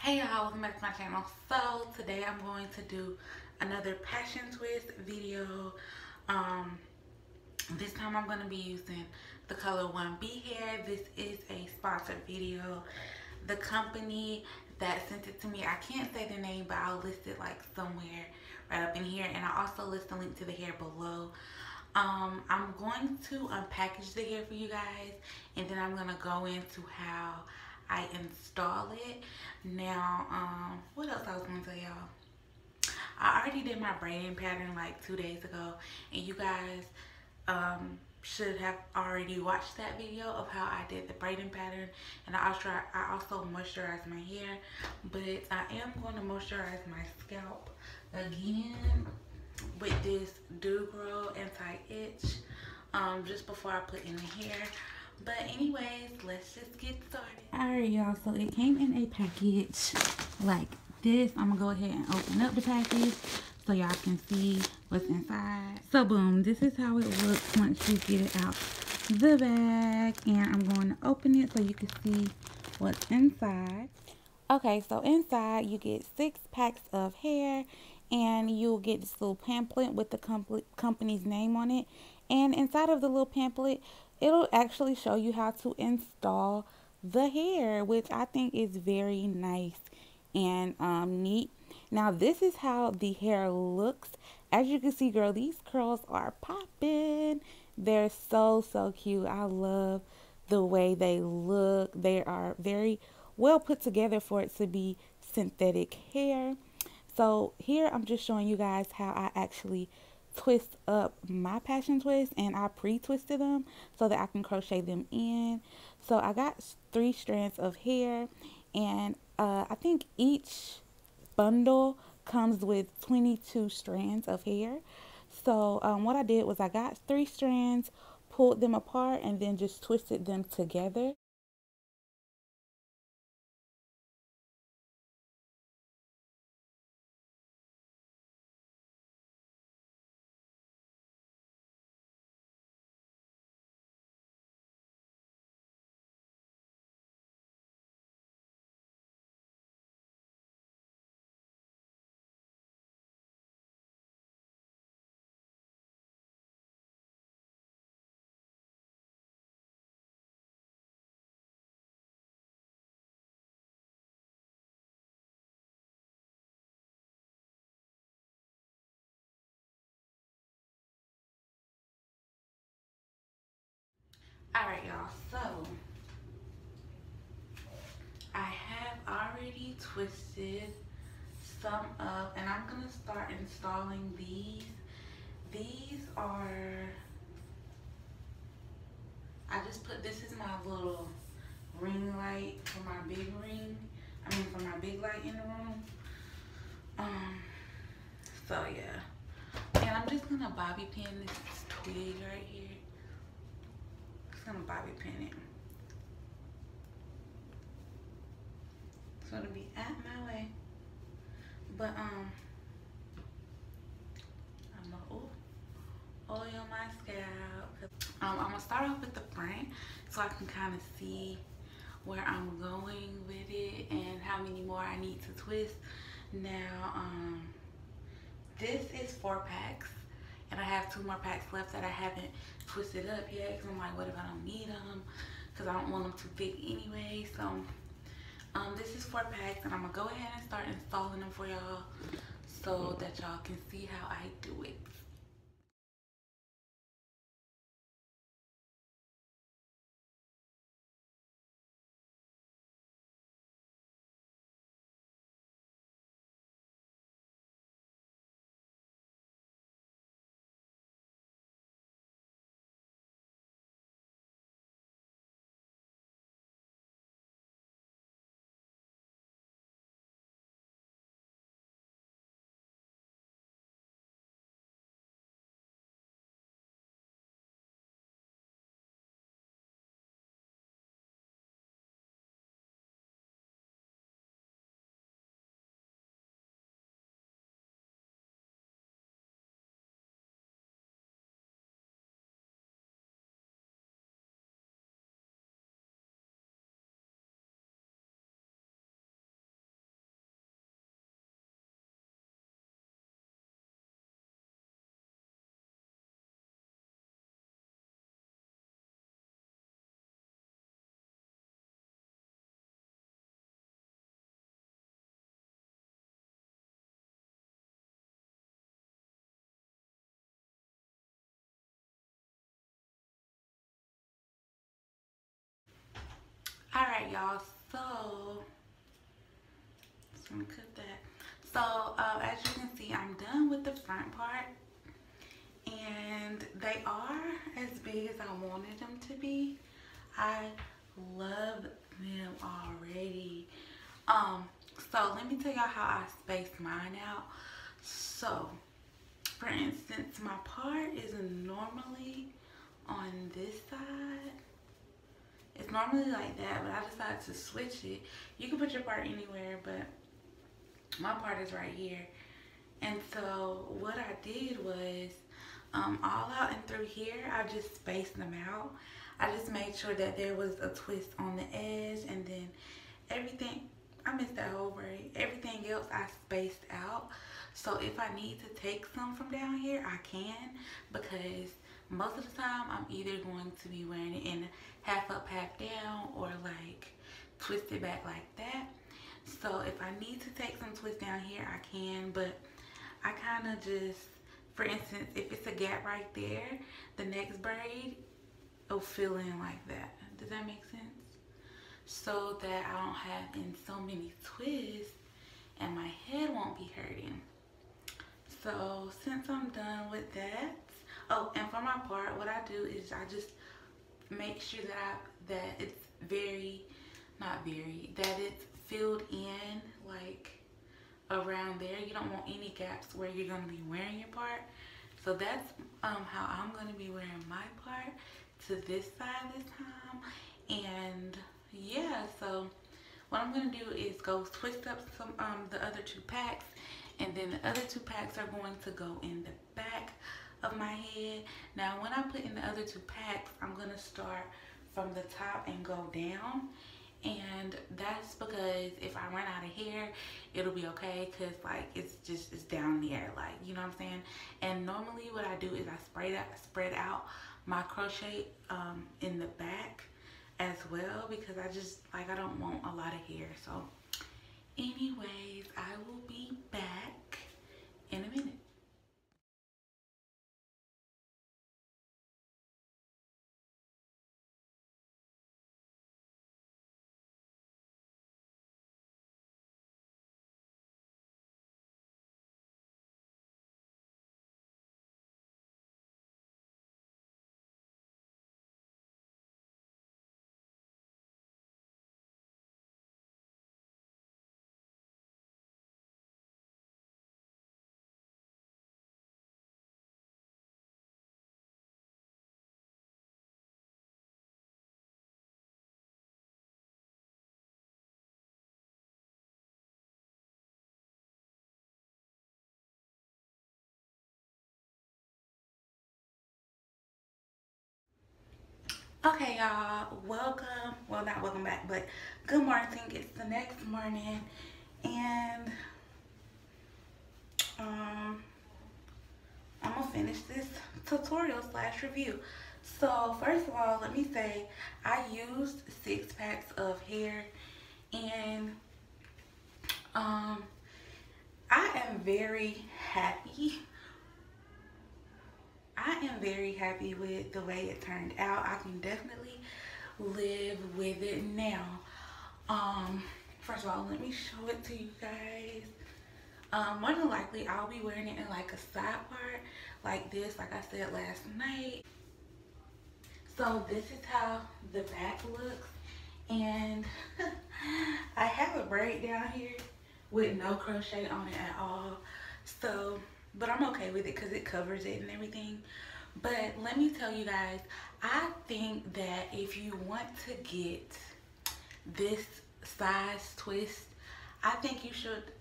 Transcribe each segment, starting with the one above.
Hey y'all, welcome back to my channel. So today I'm going to do another passion twist video. Um, this time I'm going to be using the color 1B hair. This is a sponsored video. The company that sent it to me, I can't say the name, but I'll list it like somewhere right up in here, and I also list a link to the hair below. I'm going to unpackage the hair for you guys, and then I'm gonna go into how I install it. Now, what else I was gonna tell y'all? I already did my braiding pattern like 2 days ago, and you guys should have already watched that video of how I did the braiding pattern. And I also moisturized my hair, but I am going to moisturize my scalp again with this Do Grow Anti-Itch just before I put in the hair. But anyways, let's just get started. Alright y'all, so it came in a package like this. I'm gonna go ahead and open up the package so y'all can see what's inside. So boom, this is how it looks once you get it out the bag, and I'm going to open it so you can see what's inside. Okay, so inside you get 6 packs of hair, and you'll get this little pamphlet with the company's name on it. And inside of the little pamphlet, it'll actually show you how to install the hair, which I think is very nice and neat. Now this is how the hair looks. As you can see, girl, these curls are popping. They're so cute. I love the way they look. They are very well put together for it to be synthetic hair. So here I'm just showing you guys how I actually twist up my passion twist, and I pre-twisted them so that I can crochet them in. So I got 3 strands of hair, and I think each bundle comes with 22 strands of hair. So what I did was I got 3 strands, pulled them apart, and then just twisted them together. Alright y'all, so I have already twisted some up, and I'm gonna start installing these. These are, I just put, this is my little ring light for my big ring. I mean for my big light in the room. So yeah. And I'm just gonna bobby pin this twig right here. Just gonna bobby pin it. It's gonna be out my way. But I'm gonna oil my scalp. I'm gonna start off with the front so I can kind of see where I'm going with it and how many more I need to twist. Now, this is 4 packs, and I have 2 more packs left that I haven't twisted up yet because I'm like, what if I don't need them? Because I don't want them too thick anyway. So, this is 4 packs, and I'm gonna go ahead and start installing them for y'all so that y'all can see how I do it. Alright, y'all, so just gonna cut that. So as you can see, I'm done with the front part, and they are as big as I wanted them to be. I love them already. So let me tell y'all how I spaced mine out. So for instance, my part is normally on this side. It's normally like that, but I decided to switch it. You can put your part anywhere, but my part is right here. And so what I did was, all out and through here, I just spaced them out. I just made sure that there was a twist on the edge, and then everything, I missed that whole braid. Everything else I spaced out. So if I need to take some from down here, I can, because most of the time I'm either going to be wearing it in half up, half down, or like twist it back like that. So if I need to take some twist down here, I can, but I kind of just, for instance, if it's a gap right there, the next braid will fill in like that. Does that make sense? So that I don't have in so many twists and my head won't be hurting. So since I'm done with that, oh, and for my part, what I do is I just make sure that it's that it's filled in like around there. You don't want any gaps where you're going to be wearing your part. So that's how I'm going to be wearing my part to this side this time. And yeah, so what I'm going to do is go twist up some the other two packs, and then the other two packs are going to go in the back of my head. Now when I put in the other two packs, I'm going to start from the top and go down. And that's because if I run out of hair, it'll be okay, because like it's down there, like, you know what I'm saying. And normally what I do is I spread out my crochet in the back as well, because I don't want a lot of hair. So anyways, I will be back in a minute. Okay, y'all, welcome. Well, not welcome back, but good morning. It's the next morning, and I'm gonna finish this tutorial / review. So first of all, let me say I used 6 packs of hair, and I am very happy. I am very happy with the way it turned out. I can definitely live with it now. First of all, let me show it to you guys. More than likely, I'll be wearing it in like a side part like this, like I said last night. So this is how the back looks, and I have a braid down here with no crochet on it at all. So, but I'm okay with it because it covers it and everything. But let me tell you guys, I think that if you want to get this size twist, I think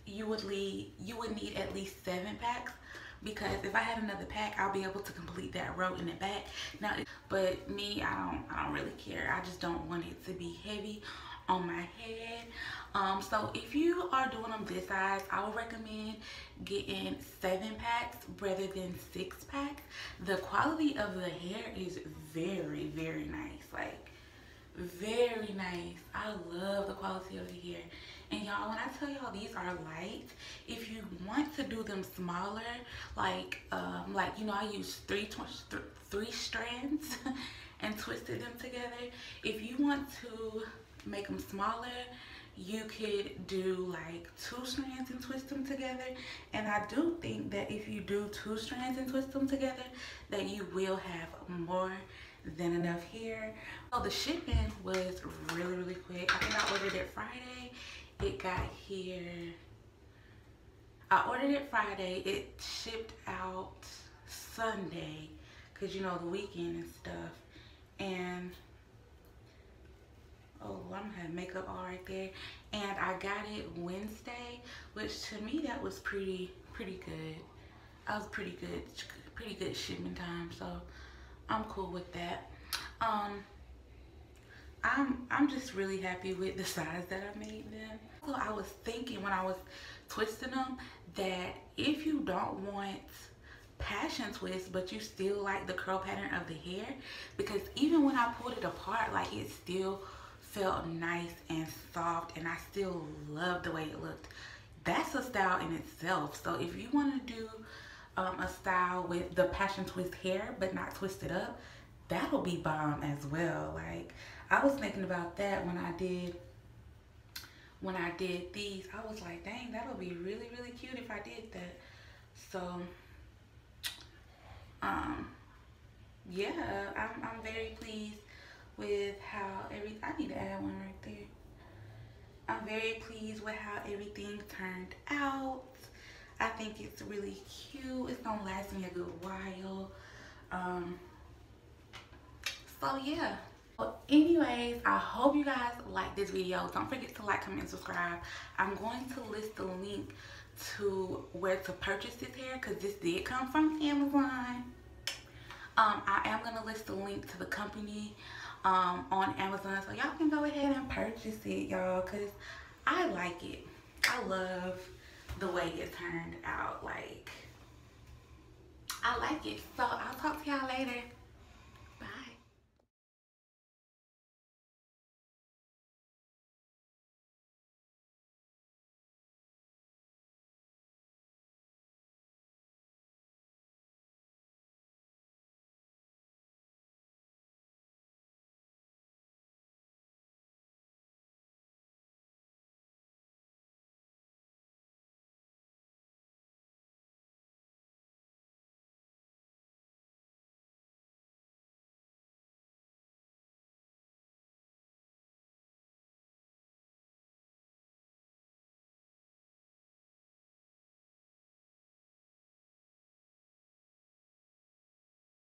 you would need at least 7 packs, because if I had another pack, I'll be able to complete that row in the back. Now, but me, I don't really care. I just don't want it to be heavy on my head. So if you are doing them this size, I would recommend getting 7 packs rather than 6 packs. The quality of the hair is very, very nice. Like, very nice. I love the quality of the hair. And y'all, when I tell y'all these are light, if you want to do them smaller, like you know, I used three strands and twisted them together. If you want to make them smaller, you could do like 2 strands and twist them together. And I do think that if you do 2 strands and twist them together, that you will have more than enough hair. So the shipping was really quick. I think I ordered it Friday. It got here, I ordered it Friday. It shipped out Sunday, because you know the weekend and stuff. And oh, I'm gonna have makeup all right there. And I got it Wednesday, which to me that was pretty good. That was pretty good shipping time, so I'm cool with that. I'm just really happy with the size that I made them. So I was thinking when I was twisting them that if you don't want passion twist but you still like the curl pattern of the hair, because even when I pulled it apart, like it still felt nice and soft and I still love the way it looked. That's a style in itself. So if you want to do a style with the passion twist hair but not twist it up, that'll be bomb as well. Like I was thinking about that when I did these. I was like, dang, that'll be really cute if I did that. So yeah, I'm very pleased with how I need to add one right there. I'm very pleased with how everything turned out. I think it's really cute. It's gonna last me a good while. So yeah. Well, anyways, I hope you guys like this video. Don't forget to like, comment, and subscribe. I'm going to list the link to where to purchase this hair, because this did come from Amazon. I am going to list the link to the company on Amazon, so y'all can go ahead and purchase it, y'all, because I like it. I love the way it turned out. Like, I like it. So I'll talk to y'all later.